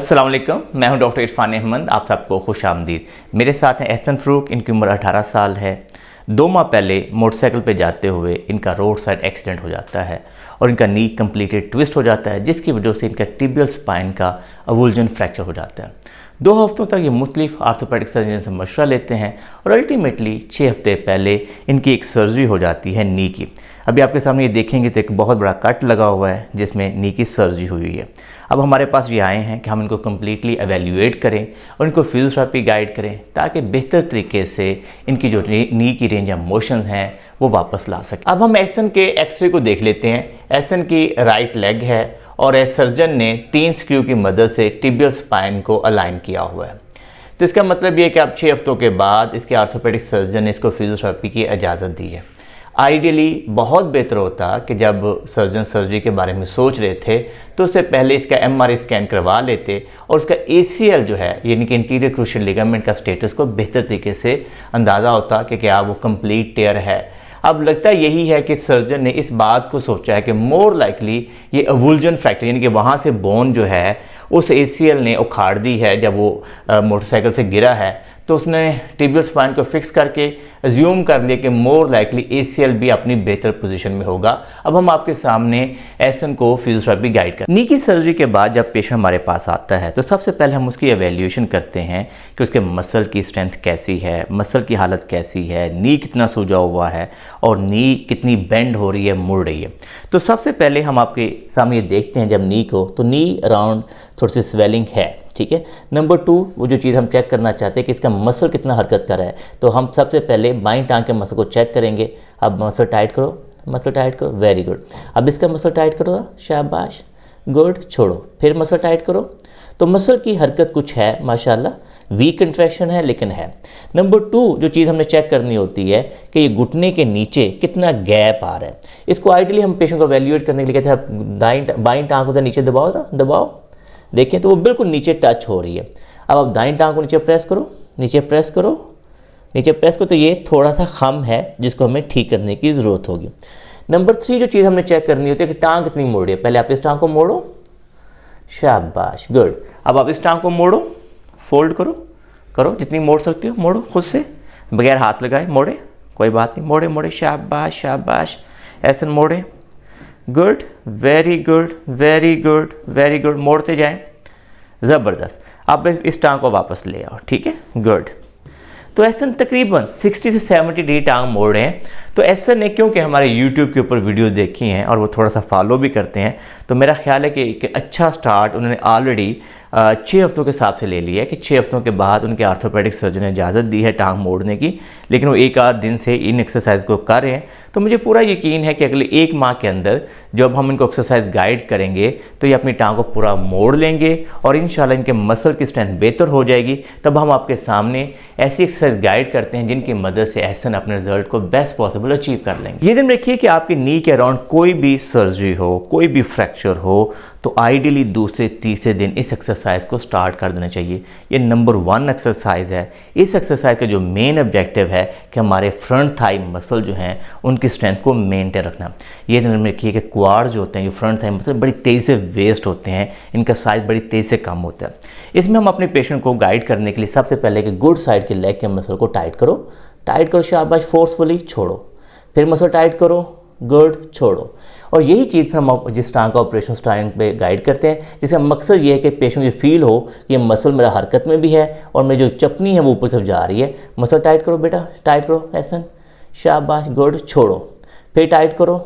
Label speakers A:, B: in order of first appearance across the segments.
A: अस्सलाम वालेकुम, मैं हूं डॉक्टर इरफान अहमद। आप सबको खुश आमदीद। मेरे साथ हैं एहसन फ़रूक, इनकी उम्र 18 साल है। 2 माह पहले मोटरसाइकिल पे जाते हुए इनका रोड साइड एक्सीडेंट हो जाता है और इनका नी कम्प्लीटेड ट्विस्ट हो जाता है, जिसकी वजह से इनका टिबियल स्पाइन का अवुल्जन फ्रैक्चर हो जाता है। 2 हफ्तों तक ये मुख्तलिफ आर्थोपेडिक सर्जन से मशवरा लेते हैं और अल्टीमेटली 6 हफ्ते पहले इनकी एक सर्जरी हो जाती है नी की। अभी आपके सामने ये देखेंगे तो एक बहुत बड़ा कट लगा हुआ है जिसमें नी की सर्जरी हुई है। अब हमारे पास ये आए हैं कि हम इनको कम्प्लीटली एवेल्यूएट करें और इनको फिजियोथेरेपी गाइड करें ताकि बेहतर तरीके से इनकी जो नी की रेंज ऑफ मोशन है वो वापस ला सकें। अब हम एहसन के एक्सरे को देख लेते हैं। एहसन की राइट लेग है और सर्जन ने 3 स्क्रू की मदद से टिबियल स्पाइन को अलाइन किया हुआ है। तो इसका मतलब ये कि अब 6 हफ्तों के बाद इसके आर्थोपेडिक सर्जन ने इसको फिजियोथेरेपी की इजाज़त दी है। आइडियली बहुत बेहतर होता कि जब सर्जन सर्जरी के बारे में सोच रहे थे तो उससे पहले इसका MRI स्कैन करवा लेते और उसका ACL जो है यानी कि इंटीरियर क्रूशियल लिगामेंट का स्टेटस को बेहतर तरीके से अंदाज़ा होता कि क्या वो कंप्लीट टेयर है। अब लगता यही है कि सर्जन ने इस बात को सोचा है कि मोर लाइकली ये अवुल्जन फ्रैक्चर यानी कि वहाँ से बोन जो है उस ACL ने उखाड़ दी है जब वो मोटरसाइकिल से गिरा है, तो उसने टिबियल स्पाइन को फिक्स करके अज्यूम कर लिया कि मोर लाइकली ACL भी अपनी बेहतर पोजीशन में होगा। अब हम आपके सामने एहसन को फिजियोथेरेपी गाइड कर नी की सर्जरी के बाद जब पेशेंट हमारे पास आता है तो सबसे पहले हम उसकी एवेल्यूएशन करते हैं कि उसके मसल की स्ट्रेंथ कैसी है, मसल की हालत कैसी है, नी कितना सूजा हुआ है और नी कितनी बेंड हो रही है, मुड़ रही है। तो सबसे पहले हम आपके सामने देखते हैं जब नी को, तो नी अराउंड थोड़ी सी स्वेलिंग है, ठीक है। नंबर 2 वो जो चीज़ हम चेक करना चाहते हैं कि इसका मसल कितना हरकत कर रहा है, तो हम सबसे पहले बाईं टांग के मसल को चेक करेंगे। अब मसल टाइट करो, मसल टाइट करो, वेरी गुड। अब इसका मसल टाइट करो, शाबाश, गुड, छोड़ो, फिर मसल टाइट करो। तो मसल की हरकत कुछ है माशाल्लाह, वीक कंट्रैक्शन है लेकिन है। नंबर 2 जो चीज़ हमने चेक करनी होती है कि ये घुटने के नीचे कितना गैप आ रहा है। इसको आइडियली हम पेशेंट को एवेल्यूएट करने के लिए कहते हैं बाईं टांग को नीचे दबाओ ना, दबाओ, देखिए तो वो बिल्कुल नीचे टच हो रही है। अब आप दाईं टांग को नीचे प्रेस करो, नीचे प्रेस करो, नीचे प्रेस करो, तो ये थोड़ा सा खम है जिसको हमें ठीक करने की ज़रूरत होगी। नंबर 3 जो चीज़ हमने चेक करनी होती है कि टांग कितनी मोड़ रही है। पहले आप इस टांग को मोड़ो, शाबाश, गुड। अब आप इस टांग को मोड़ो, फोल्ड करो, करो जितनी मोड़ सकते हो, मोड़ो खुद से बगैर हाथ लगाए, मोड़े, कोई बात नहीं, मोड़े मोड़े, शाबाश शाबाश, ऐसे मोड़े, good, very good, very good, very good, मोड़ते जाएं, ज़बरदस्त। अब इस टांग को वापस ले आओ, ठीक है, गुड। तो एहसन तकरीबन 60 से 70 डिग्री टांग मोड़ रहे हैं। तो एहसन ने क्योंकि हमारे YouTube के ऊपर वीडियो देखी हैं और वो थोड़ा सा फॉलो भी करते हैं, तो मेरा ख्याल है कि एक अच्छा स्टार्ट उन्होंने ऑलरेडी 6 हफ्तों के हिसाब से ले लिया है कि 6 हफ्तों के बाद उनके आर्थोपेडिक सर्जन ने इजाज़त दी है टांग मोड़ने की, लेकिन वो एक आध दिन से इन एक्सरसाइज को कर रहे हैं। तो मुझे पूरा यकीन है कि अगले 1 माह के अंदर जब हम इनको एक्सरसाइज गाइड करेंगे तो ये अपनी टांग को पूरा मोड़ लेंगे और इंशाल्लाह इनके मसल की स्ट्रेंथ बेहतर हो जाएगी। तब हम आपके सामने ऐसी एक्सरसाइज गाइड करते हैं जिनकी मदद से एहसन अपने रिजल्ट को बेस्ट पॉसिबल अचीव कर लेंगे। ये दिन रखिए कि आपकी नी के अराउंड कोई भी सर्जरी हो, कोई भी फ्रैक्चर हो, तो आइडियली दूसरे तीसरे दिन इस एक्सरसाइज को स्टार्ट कर देना चाहिए। ये नंबर 1 एक्सरसाइज है। इस एक्सरसाइज का जो मेन ऑब्जेक्टिव है कि हमारे फ्रंट थाई मसल जो हैं उनकी स्ट्रेंथ को मेंटेन रखना। ये ध्यान में रखिए कि क्वाड जो होते हैं, जो फ्रंट थाई मसल बड़ी तेज़ी से वेस्ट होते हैं, इनका साइज बड़ी तेज़ी से कम होता है। इसमें हम अपने पेशेंट को गाइड करने के लिए सबसे पहले कि गुड साइड के लेग के मसल को टाइट करो, टाइट करो, शाबाश, फोर्सफुली छोड़ो, फिर मसल टाइट करो, गुड, छोड़ो। और यही चीज़ फिर हम जिस टांग का ऑपरेशन टाइम पे गाइड करते हैं, जिसका मकसद ये है कि पेशेंट ये फील हो कि ये मसल मेरा हरकत में भी है और मेरी जो चपनी है वो ऊपर तरफ जा रही है। मसल टाइट करो बेटा, टाइट करो, ऐसा, शाबाश, गुड, छोड़ो, फिर टाइट करो,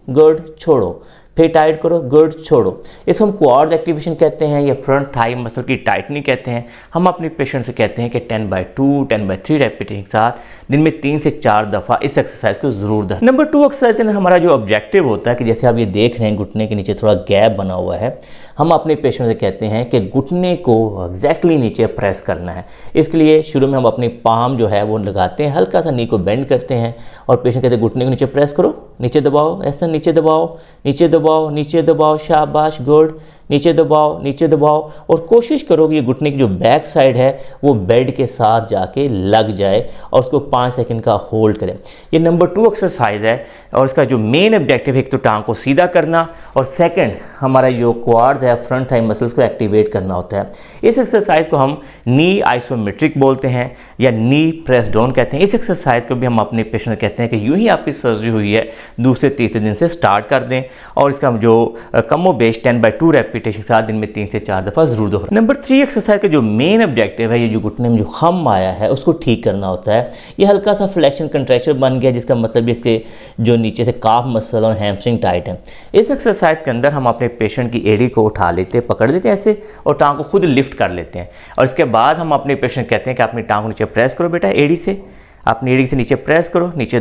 A: गुड, छोड़ो, फिर टाइट करो, गुड, छोड़ो। इसको हम क्वाड एक्टिवेशन कहते हैं या फ्रंट थाई मसल की टाइटनिंग कहते हैं। हम अपने पेशेंट से कहते हैं कि 10/2, 10/3 रेपिटेशन के साथ दिन में 3 से 4 दफ़ा इस एक्सरसाइज को ज़रूर दें। नंबर 2 एक्सरसाइज के अंदर हमारा जो ऑब्जेक्टिव होता है कि जैसे आप ये देख रहे हैं घुटने के नीचे थोड़ा गैप बना हुआ है, हम अपने पेशेंट से कहते हैं कि घुटने को एग्जैक्टली नीचे प्रेस करना है। इसके लिए शुरू में हम अपनी पाम जो है वो लगाते हैं, हल्का सा नी को बेंड करते हैं और पेशेंट कहते हैं घुटने को नीचे प्रेस करो, नीचे दबाओ, ऐसा नीचे दबाओ, नीचे दबाओ, नीचे दबाओ, शाबाश, गुड, नीचे दबाओ, नीचे दबाओ, और कोशिश करो कि ये घुटने की जो बैक साइड है वो बेड के साथ जाके लग जाए और उसको 5 सेकंड का होल्ड करें। ये नंबर 2 एक्सरसाइज है और इसका जो मेन ऑब्जेक्टिव है एक तो टांग को सीधा करना और सेकंड हमारा जो क्वाड्स है फ्रंट थाई मसल्स को एक्टिवेट करना होता है। इस एक्सरसाइज को हम नी आइसोमेट्रिक बोलते हैं या नी प्रेस डाउन कहते हैं। इस एक्सरसाइज को भी हम अपने पेशेंट कहते हैं कि यूं ही आपकी सर्जरी हुई है दूसरे तीसरे दिन से स्टार्ट कर दें और इसका जो कमो बेस 10/2 रेपिटेशन के साथ दिन में 3 से 4 दफ़ा ज़रूर दोहराएं। नंबर 3 एक्सरसाइज का जो मेन ऑब्जेक्टिव है ये जो घुटने में जो खम आया है उसको ठीक करना होता है। ये हल्का सा फ्लेक्शन कंट्रैक्शन बन गया जिसका मतलब इसके जो नीचे से काफ मसल और हैमस्ट्रिंग टाइट है। इस एक्सरसाइज के अंदर हम अपने पेशेंट की एड़ी को उठा लेते हैं, पकड़ लेते हैं ऐसे और टांग को खुद लिफ्ट कर लेते हैं और इसके बाद हम अपने पेशेंट कहते हैं कि अपनी टांग को नीचे प्रेस करो बेटा, एड़ी से अपनी एड़ी से नीचे प्रेस करो, नीचे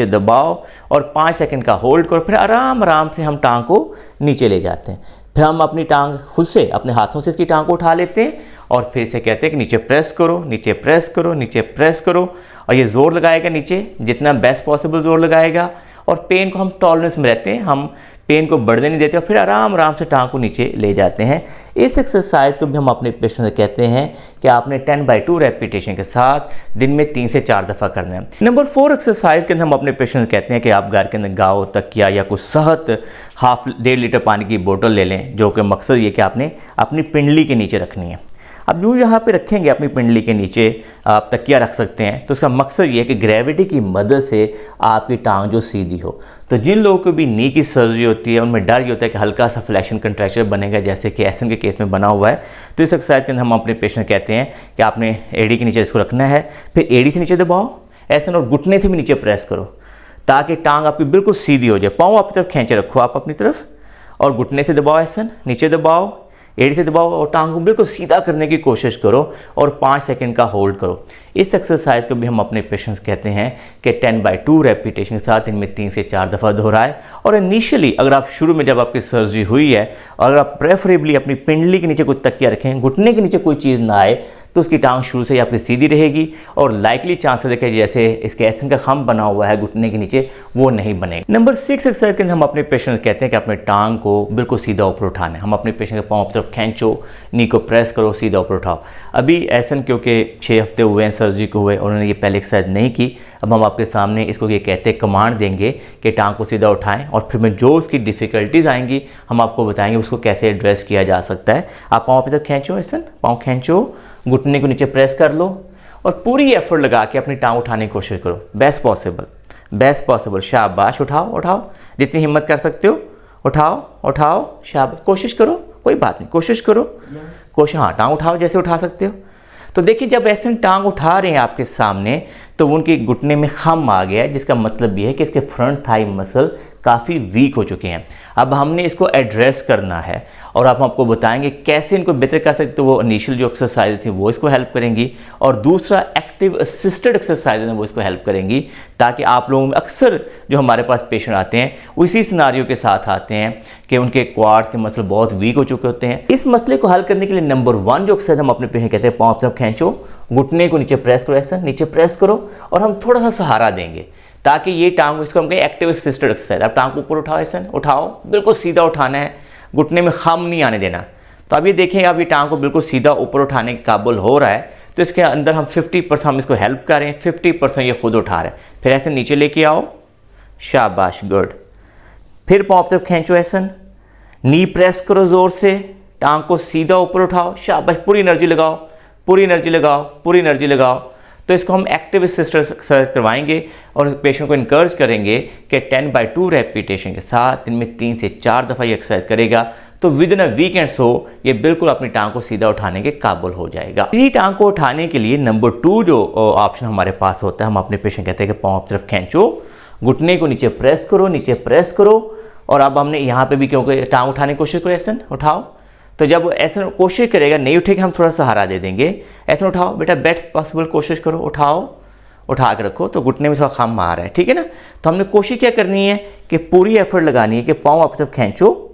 A: दबाओ और 5 सेकंड का होल्ड करो, फिर आराम आराम से हम टांग को नीचे ले जाते हैं। फिर हम अपनी टांग खुद से अपने हाथों से इसकी टांग को उठा लेते हैं और फिर इसे कहते हैं कि नीचे प्रेस करो, नीचे प्रेस करो, नीचे प्रेस करो और ये ज़ोर लगाएगा नीचे, जितना बेस्ट पॉसिबल ज़ोर लगाएगा और पेन को हम टॉलरेंस में रहते हैं, हम पेन को बढ़ने नहीं देते और फिर आराम आराम से टांग को नीचे ले जाते हैं। इस एक्सरसाइज को भी हम अपने पेशेंट से कहते हैं कि आपने 10/2 रेपिटेशन के साथ दिन में 3 से 4 दफ़ा करना है। नंबर 4 एक्सरसाइज के अंदर हम अपने पेशेंट से कहते हैं कि आप घर के अंदर गाओ, तकिया या कुछ सहत 1.5 लीटर पानी की बोतल ले लें, जो कि मकसद ये कि आपने अपनी पिंडली के नीचे रखनी है। अब यूँ यहाँ पे रखेंगे अपनी पिंडली के नीचे, आप तकिया रख सकते हैं, तो उसका मकसद ये है कि ग्रेविटी की मदद से आपकी टांग जो सीधी हो। तो जिन लोगों को भी नी की सर्जरी होती है उनमें डर ये होता है कि हल्का सा फ्लेक्शन कंट्रैक्चर बनेगा, जैसे कि एसन के केस में बना हुआ है। तो इस एक्सरसाइज के अंदर हम अपने पेशेंट कहते हैं कि आपने एड़ी के नीचे इसको रखना है, फिर एड़ी से नीचे दबाओ एसन और घुटने से भी नीचे प्रेस करो ताकि टांग आपकी बिल्कुल सीधी हो जाए। पाँव आपकी तरफ खींचे रखो आप अपनी तरफ और घुटने से दबाओ एसन, नीचे दबाओ, एड़ी से दबाओ और टांग को बिल्कुल सीधा करने की कोशिश करो और 5 सेकंड का होल्ड करो। इस एक्सरसाइज को भी हम अपने पेशेंट्स कहते हैं कि 10/2 रेपिटेशन के साथ इनमें 3 से 4 दफ़ा दोहराए। और इनिशियली अगर आप शुरू में जब आपकी सर्जरी हुई है और अगर आप प्रेफरेबली अपनी पिंडली के नीचे कोई तकिया रखें, घुटने के नीचे कोई चीज़ ना आए, तो उसकी टांग शुरू से ही आपकी सीधी रहेगी और लाइकली चांसेस है कि जैसे इसके एसन का खम बना हुआ है घुटने के नीचे वो नहीं बनेगा। नंबर 6 एक्सरसाइज के अंदर हम अपने पेशेंट कहते हैं कि अपने टांग को बिल्कुल सीधा ऊपर उठाना है। हम अपने पेशेंट के पाँव की तरफ खींचो, नी को प्रेस करो, सीधा ऊपर उठाओ। अभी एसन क्योंकि 6 हफ्ते हुए हैं सर्जरी को हुए, उन्होंने ये पहले एक्सरसाइज नहीं की, अब हम आपके सामने इसको ये कहते हैं कमांड देंगे कि टांग को सीधा उठाएं और फिर में जो उसकी डिफ़िकल्टीज आएंगी हम आपको बताएंगे उसको कैसे एड्रेस किया जा सकता है। आप पाँव की तरफ खींचो एसन, पाँव खींचो, घुटने को नीचे प्रेस कर लो और पूरी एफर्ट लगा के अपनी टांग उठाने की कोशिश करो, बेस्ट पॉसिबल। शाबाश, उठाओ जितनी हिम्मत कर सकते हो, उठाओ, शाबाश, कोशिश करो, कोई बात नहीं, कोशिश करो, हाँ, टांग उठाओ जैसे उठा सकते हो। तो देखिए जब ऐसे टांग उठा रहे हैं आपके सामने तो उनके घुटने में खम आ गया है, जिसका मतलब ये है कि इसके फ्रंट थाई मसल काफ़ी वीक हो चुके हैं। अब हमने इसको एड्रेस करना है और अब हम आपको बताएंगे कैसे इनको बेहतर कर सकते। तो वो इनिशियल जो एक्सरसाइज थी वो इसको हेल्प करेंगी और दूसरा एक्टिव असिस्टेड एक्सरसाइज है वो इसको हेल्प करेंगी, ताकि आप लोगों में अक्सर जो हमारे पास पेशेंट आते हैं वो इसी सिनारियो के साथ आते हैं कि उनके क्वाड्स के मसल बहुत वीक हो चुके होते हैं। इस मसले को हल करने के लिए नंबर 1 जो एक्सरसाइज हम अपने पेशेंट कहते हैं, पाँव तरफ खींचो, घुटने को नीचे प्रेस करो, ऐसा नीचे प्रेस करो और हम थोड़ा सा सहारा देंगे ताकि ये टांग, इसको हम कहें एक्टिव असिस्टेड एक्सरसाइज। आप टांग को ऊपर उठाओ, ऐसा उठाओ, बिल्कुल सीधा उठाना है, घुटने में खम नहीं आने देना। तो अब ये देखें आप ये टांग को बिल्कुल सीधा ऊपर उठाने के काबिल हो रहा है, तो इसके अंदर हम 50% हम इसको हेल्प करें, 50% ये खुद उठा रहे हैं। फिर ऐसे नीचे लेके आओ, शाबाश, गुड। फिर पाँव तरफ खींचो, ऐसा नी प्रेस करो ज़ोर से, टांग को सीधा ऊपर उठाओ, शाबाश, पूरी एनर्जी लगाओ। तो इसको हम एक्टिव असिस्टेड एक्सरसाइज करवाएंगे और पेशेंट को इनकरेज करेंगे कि 10/2 रेपिटेशन के साथ दिन में 3 से 4 दफ़ा ये एक्सरसाइज करेगा तो विद इन अ वीकेंड ये बिल्कुल अपनी टांग को सीधा उठाने के काबिल हो जाएगा। इसी टांग को उठाने के लिए नंबर 2 जो ऑप्शन हमारे पास होता है, हम अपने पेशेंट कहते हैं कि पाँव तरफ खींचो, घुटने को नीचे प्रेस करो और अब हमने यहाँ पे भी क्योंकि टांग उठाने की कोशिश करो, ऐसा उठाओ। तो जब ऐसा कोशिश करेगा नहीं उठेगा हम थोड़ा सहारा दे देंगे, ऐसा उठाओ बेटा, बेस्ट पॉसिबल कोशिश करो, उठा के रखो। तो घुटने में थोड़ा खम आ रहा है, ठीक है ना। तो हमने कोशिश क्या करनी है कि पूरी एफर्ट लगानी है कि पाँव आप तरफ खींचो,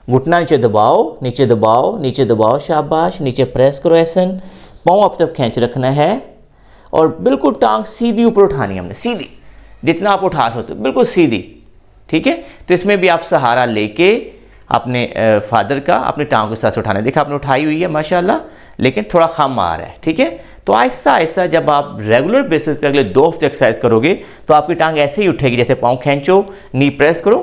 A: घुटना नीचे दबाओ, शाबाश, नीचे प्रेस करो, ऐसा पाँव आप तरफ खींच रखना है और बिल्कुल टांग सीधी ऊपर उठानी है हमने, सीधी जितना आप उठा सकते हो, बिल्कुल सीधी, ठीक है। तो इसमें भी आप सहारा लेके अपने फादर का अपने टांग के साथ उठाना है। देखा आपने उठाई हुई है माशाल्लाह, लेकिन थोड़ा खम आ रहा है, ठीक है। तो आहिस्ता आहिस्ता जब आप रेगुलर बेसिस पे अगले 2 हफ्ते एक्सरसाइज करोगे तो आपकी टांग ऐसे ही उठेगी, जैसे पाँव खींचो, नी प्रेस करो,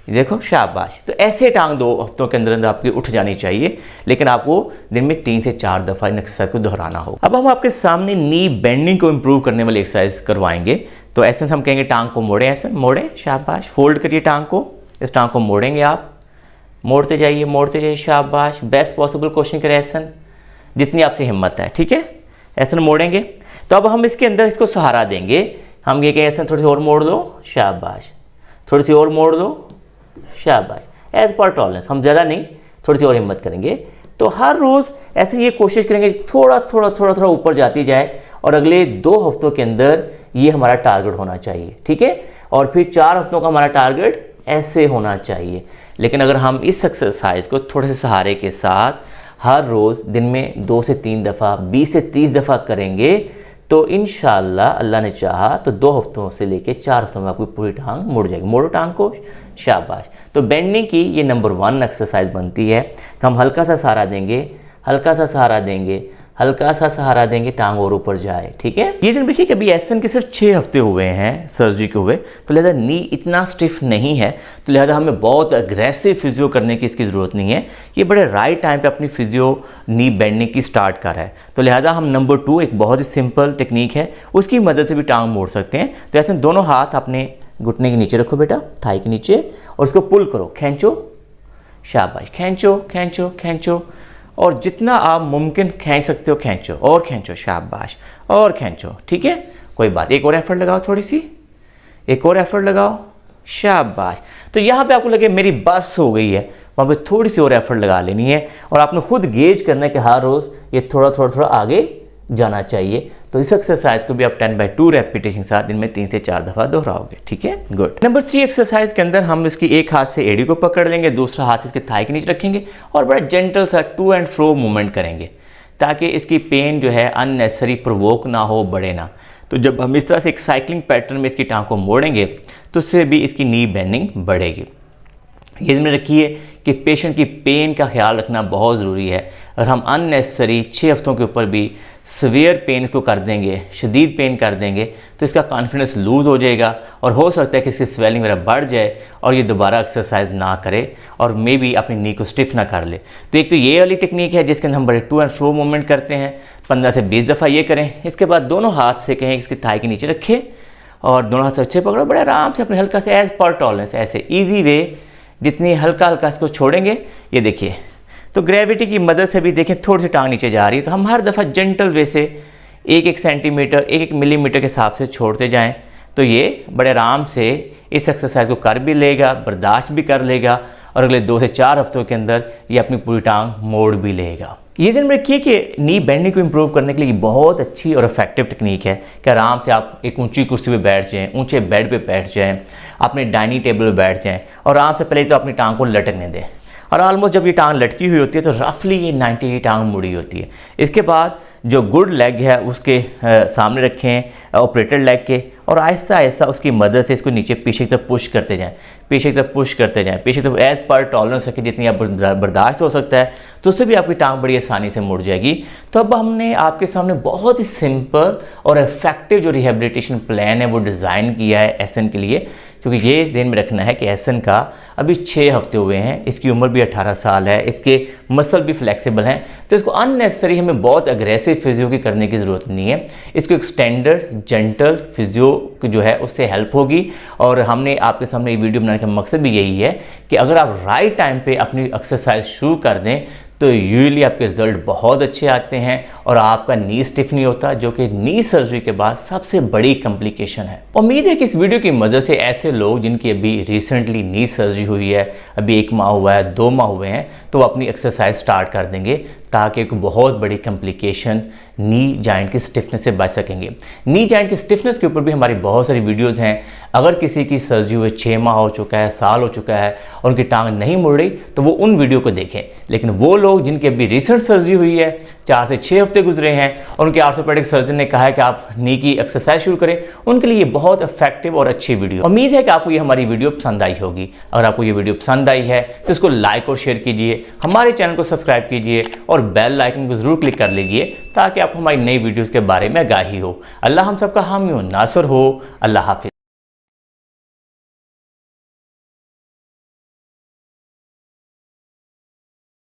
A: देखो शाबाश। तो ऐसे टांग 2 हफ्तों के अंदर अंदर आपकी उठ जानी चाहिए, लेकिन आपको दिन में 3 से 4 दफ़ा इन एक्सरसाइज को दोहराना होगा। अब हम आपके सामने नी बेंडिंग को इम्प्रूव करने वाली एक्सरसाइज करवाएंगे। तो ऐसे हम कहेंगे टांग को मोड़ें, ऐसे मोड़ें, शाबाश। फोल्ड करिए टांग को, इस टांग को मोड़ेंगे आप, मोड़ते जाइए, शाबाश। बेस्ट पॉसिबल कोशिश करें ऐसा, जितनी आपसे हिम्मत है, ठीक है। ऐसा मोड़ेंगे। तो अब हम इसके अंदर इसको सहारा देंगे। हम ये कहें ऐसा थोड़ी सी और मोड़ दो, शाबाश, थोड़ी सी और मोड़ दो, शाबाश। एज पर टॉलरेंस, हम ज़्यादा नहीं, थोड़ी सी और हिम्मत करेंगे। तो हर रोज़ ऐसे ये कोशिश करेंगे थोड़ा थोड़ा ऊपर जाती जाए, और अगले 2 हफ्तों के अंदर ये हमारा टारगेट होना चाहिए, ठीक है। और फिर 4 हफ्तों का हमारा टारगेट ऐसे होना चाहिए। लेकिन अगर हम इस एक्सरसाइज को थोड़े से सहारे के साथ हर रोज़ दिन में 2 से 3 दफ़ा 20 से 30 दफ़ा करेंगे तो इंशाअल्लाह अल्लाह ने चाहा तो 2 हफ्तों से लेके 4 हफ्तों में आपकी पूरी टांग मुड़ जाएगी। मोड़ो टांग को, शाबाश। तो बेंडिंग की ये नंबर 1 एक्सरसाइज बनती है कि हम हल्का सा सहारा देंगे, हल्का सा सहारा देंगे, हल्का सा सहारा देंगे, टांग और ऊपर जाए, ठीक है। ये दिन देखिए कि अभी एसन के सिर्फ 6 हफ्ते हुए हैं सर्जरी के हुए, तो लिहाजा नी इतना स्टिफ नहीं है, तो लिहाजा हमें बहुत अग्रेसिव फिजियो करने की इसकी ज़रूरत नहीं है। ये बड़े राइट टाइम पे अपनी फिजियो नी बेंडिंग की स्टार्ट कर रहा है। तो लिहाजा हम नंबर 2 एक बहुत ही सिंपल टेक्निक है, उसकी मदद से भी टांग मोड़ सकते हैं। तो ऐसे दोनों हाथ अपने घुटने के नीचे रखो बेटा, थाई के नीचे, और उसको पुल करो, खींचो, शाबाश, खींचो खींचो खींचो, और जितना आप मुमकिन खींच सकते हो खींचो, और खींचो, शाबाश, और खींचो, ठीक है। कोई बात, एक और एफर्ट लगाओ, थोड़ी सी एक और एफर्ट लगाओ, शाबाश। तो यहाँ पे आपको लगे मेरी बस हो गई है, वहाँ पे थोड़ी सी और एफर्ट लगा लेनी है, और आपने खुद गेज करना है कि हर रोज़ ये थोड़ा आगे जाना चाहिए। तो इस एक्सरसाइज को भी आप 10/2 रेपिटेशन के साथ दिन में 3 से 4 दफ़ा दोहराओगे, ठीक है, गुड। नंबर 3 एक्सरसाइज के अंदर हम इसकी एक हाथ से एड़ी को पकड़ लेंगे, दूसरा हाथ इसके थाई के नीचे रखेंगे, और बड़ा जेंटल सा टू एंड फ्रो मूवमेंट करेंगे, ताकि इसकी पेन जो है अननेसेसरी प्रोवोक ना हो, बढ़े ना। तो जब हम इस तरह से एक साइकिलिंग पैटर्न में इसकी टांग को मोड़ेंगे तो उससे भी इसकी नी बेंडिंग बढ़ेगी। ये ध्यान में रखिए कि पेशेंट की पेन का ख्याल रखना बहुत ज़रूरी है। अगर हम अननेसेसरी 6 हफ्तों के ऊपर भी सवेयर पेन इसको कर देंगे, शदीद पेन कर देंगे, तो इसका कॉन्फिडेंस लूज़ हो जाएगा, और हो सकता है कि इसकी स्वेलिंग वगैरह बढ़ जाए और ये दोबारा एक्सरसाइज ना करे, और मे भी अपनी नी को स्टिफ ना कर ले। तो एक तो ये वाली टेक्निक है जिसके अंदर हम बड़े टू एंड फ्रो मूवमेंट करते हैं, 15 से 20 दफ़ा ये करें। इसके बाद दोनों हाथ से कहें इसके थाई के नीचे रखें, और दोनों हाथ से अच्छे पकड़ो, बड़े आराम से अपने हल्का से एज पर टॉलरेंस, ऐसे ईजी वे, जितनी हल्का हल्का इसको छोड़ेंगे। ये देखिए, तो ग्रेविटी की मदद से भी देखें थोड़ी सी टांग नीचे जा रही है, तो हम हर दफ़ा जेंटल वे से 1-1 सेंटीमीटर 1-1 मिलीमीटर के हिसाब से छोड़ते जाएं, तो ये बड़े आराम से इस एक्सरसाइज को कर भी लेगा, बर्दाश्त भी कर लेगा, और अगले 2 से 4 हफ्तों के अंदर ये अपनी पूरी टांग मोड़ भी लेगा। ये दिन में रखिए कि नी बेंडिंग को इम्प्रूव करने के लिए बहुत अच्छी और इफेक्टिव टेक्निक है कि आराम से आप एक ऊंची कुर्सी पे बैठ जाएं, ऊंचे बेड पे बैठ जाएं, अपने डाइनिंग टेबल पे बैठ जाएं, और आराम से पहले तो अपनी टांग को लटकने दें। और ऑलमोस्ट जब ये टांग लटकी हुई होती है तो रफली ये 90 की टांग मुड़ी होती है। इसके बाद जो गुड लेग है उसके सामने रखें ऑपरेटेड लेग के, और आहिस्ता आहिस्ता उसकी मदद से इसको नीचे पीछे की तरफ पुश करते जाएं, पीछे की तरफ पुश करते जाएं, पीछे की तरफ एज पर टॉलरेंस रखें, जितनी आप बर्दाश्त हो सकता है, तो उससे भी आपकी टांग बड़ी आसानी से मुड़ जाएगी। तो अब हमने आपके सामने बहुत ही सिंपल और इफेक्टिव जो रिहेबिलिटेशन प्लान है वो डिज़ाइन किया है एसन के लिए, क्योंकि ये ध्यान में रखना है कि एसन का अभी 6 हफ्ते हुए हैं, इसकी उम्र भी 18 साल है, इसके मसल भी फ्लेक्सिबल हैं, तो इसको अननेसेसरी हमें बहुत अग्रेसिव फिजियो की करने की ज़रूरत नहीं है। इसको एक स्टैंडर्ड जेंटल फिजियो जो है उससे हेल्प होगी। और हमने आपके सामने ये वीडियो बनाने का मकसद भी यही है कि अगर आप राइट टाइम पे अपनी एक्सरसाइज शुरू कर दें तो यूजुअली आपके रिजल्ट बहुत अच्छे आते हैं, और आपका नी स्टिफ नहीं होता, जो कि नी सर्जरी के बाद सबसे बड़ी कॉम्प्लिकेशन है। उम्मीद है कि इस वीडियो की मदद से ऐसे लोग जिनकी अभी रिसेंटली नी सर्जरी हुई है, अभी 1 माह हुआ है, 2 माह हुए हैं, तो वो अपनी एक्सरसाइज स्टार्ट कर देंगे, ताकि एक बहुत बड़ी कॉम्प्लिकेशन नी जॉइंट की स्टिफनेस से बच सकेंगे। नी जॉइंट की स्टिफनेस के ऊपर भी हमारी बहुत सारी वीडियोस हैं। अगर किसी की सर्जरी हुए 6 माह हो चुका है, साल हो चुका है और उनकी टांग नहीं मुड़ रही तो वो उन वीडियो को देखें। लेकिन वो लोग जिनकी अभी रिसेंट सर्जरी हुई है, 4 से 6 हफ्ते गुजरे हैं और उनके आर्थोपेडिक सर्जन ने कहा है कि आप नी की एक्सरसाइज शुरू करें, उनके लिए ये बहुत इफेक्टिव और अच्छी वीडियो। उम्मीद है कि आपको ये हमारी वीडियो पसंद आई होगी। अगर आपको ये वीडियो पसंद आई है तो इसको लाइक और शेयर कीजिए, हमारे चैनल को सब्सक्राइब कीजिए और बेल आइकन को जरूर क्लिक कर लीजिए ताकि आपको हमारी नई वीडियोस के बारे में आगाही हो। अल्लाह हम सबका हामी हो नासर हो। अल्लाह हाफिज।